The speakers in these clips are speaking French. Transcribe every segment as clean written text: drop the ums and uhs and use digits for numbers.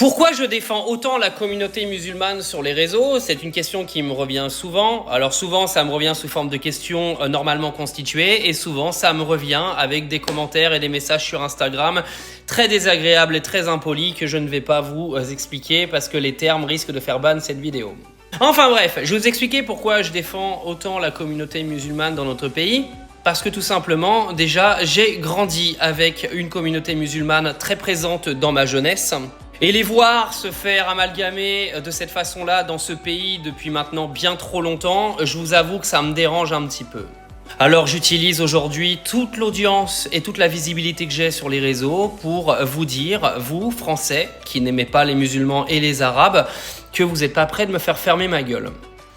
Pourquoi je défends autant la communauté musulmane sur les réseaux? C'est une question qui me revient souvent. Alors souvent, ça me revient sous forme de questions normalement constituées et souvent, ça me revient avec des commentaires et des messages sur Instagram très désagréables et très impolis que je ne vais pas vous expliquer parce que les termes risquent de faire ban cette vidéo. Enfin bref, je vais vous expliquer pourquoi je défends autant la communauté musulmane dans notre pays. Parce que tout simplement, déjà, j'ai grandi avec une communauté musulmane très présente dans ma jeunesse. Et les voir se faire amalgamer de cette façon-là dans ce pays depuis maintenant bien trop longtemps, je vous avoue que ça me dérange un petit peu. Alors j'utilise aujourd'hui toute l'audience et toute la visibilité que j'ai sur les réseaux pour vous dire, vous, Français, qui n'aimez pas les musulmans et les Arabes, que vous n'êtes pas prêts de me faire fermer ma gueule.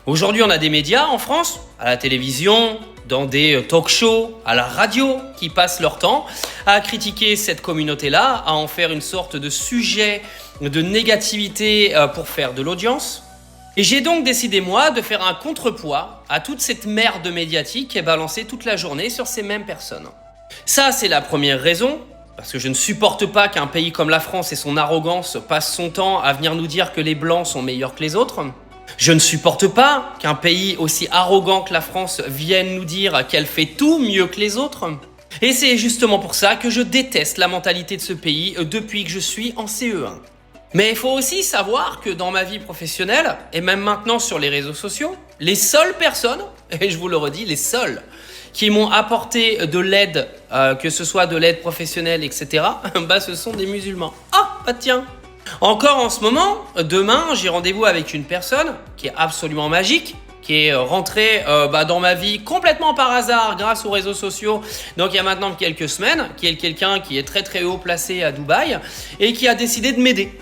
Aujourd'hui, on a des médias en France, à la télévision, dans des talk-shows, à la radio, qui passent leur temps à critiquer cette communauté-là, à en faire une sorte de sujet de négativité pour faire de l'audience. Et j'ai donc décidé, moi, de faire un contrepoids à toute cette merde médiatique qui est balancée toute la journée sur ces mêmes personnes. Ça, c'est la première raison, parce que je ne supporte pas qu'un pays comme la France et son arrogance passe son temps à venir nous dire que les Blancs sont meilleurs que les autres. Je ne supporte pas qu'un pays aussi arrogant que la France vienne nous dire qu'elle fait tout mieux que les autres. Et c'est justement pour ça que je déteste la mentalité de ce pays depuis que je suis en CE1. Mais il faut aussi savoir que dans ma vie professionnelle, et même maintenant sur les réseaux sociaux, les seules personnes, et je vous le redis, les seules, qui m'ont apporté de l'aide, que ce soit de l'aide professionnelle, etc., bah ce sont des musulmans. Ah, bah tiens. Encore en ce moment, demain, j'ai rendez-vous avec une personne qui est absolument magique, qui est rentrée dans ma vie complètement par hasard grâce aux réseaux sociaux, donc il y a maintenant quelques semaines, qui est quelqu'un qui est très très haut placé à Dubaï et qui a décidé de m'aider.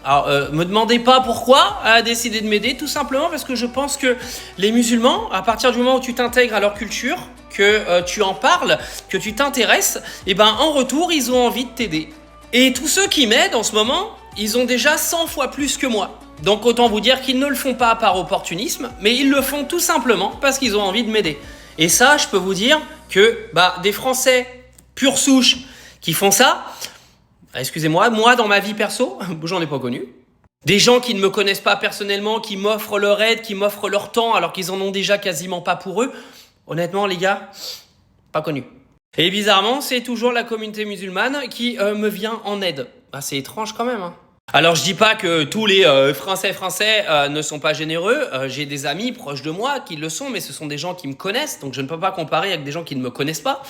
Alors, me demandez pas pourquoi elle a décidé de m'aider, tout simplement parce que je pense que les musulmans, à partir du moment où tu t'intègres à leur culture, que tu en parles, que tu t'intéresses, et ben en retour, ils ont envie de t'aider. Et tous ceux qui m'aident en ce moment, ils ont déjà 100 fois plus que moi. Donc autant vous dire qu'ils ne le font pas par opportunisme, mais ils le font tout simplement parce qu'ils ont envie de m'aider. Et ça, je peux vous dire que des Français pure souche qui font ça, excusez-moi, moi dans ma vie perso, j'en ai pas connu. Des gens qui ne me connaissent pas personnellement, qui m'offrent leur aide, qui m'offrent leur temps alors qu'ils en ont déjà quasiment pas pour eux. Honnêtement les gars, pas connu. Et bizarrement, c'est toujours la communauté musulmane qui me vient en aide. C'est étrange quand même. Alors je dis pas que tous les Français ne sont pas généreux. J'ai des amis proches de moi qui le sont, mais ce sont des gens qui me connaissent, donc je ne peux pas comparer avec des gens qui ne me connaissent pas.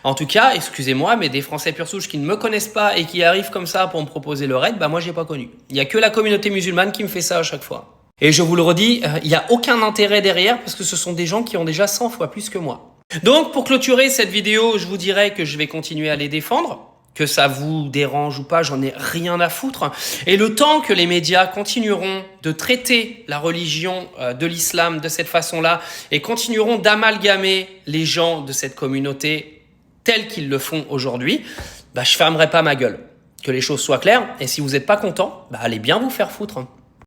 En tout cas, excusez-moi, mais des Français pure souche qui ne me connaissent pas et qui arrivent comme ça pour me proposer leur aide, moi j'ai pas connu. Il y a que la communauté musulmane qui me fait ça à chaque fois. Et je vous le redis, il n'y a aucun intérêt derrière parce que ce sont des gens qui ont déjà 100 fois plus que moi. Donc pour clôturer cette vidéo, je vous dirais que je vais continuer à les défendre. Que ça vous dérange ou pas, j'en ai rien à foutre. Et le temps que les médias continueront de traiter la religion de l'islam de cette façon-là et continueront d'amalgamer les gens de cette communauté tels qu'ils le font aujourd'hui, je fermerai pas ma gueule. Que les choses soient claires. Et si vous n'êtes pas content, allez bien vous faire foutre.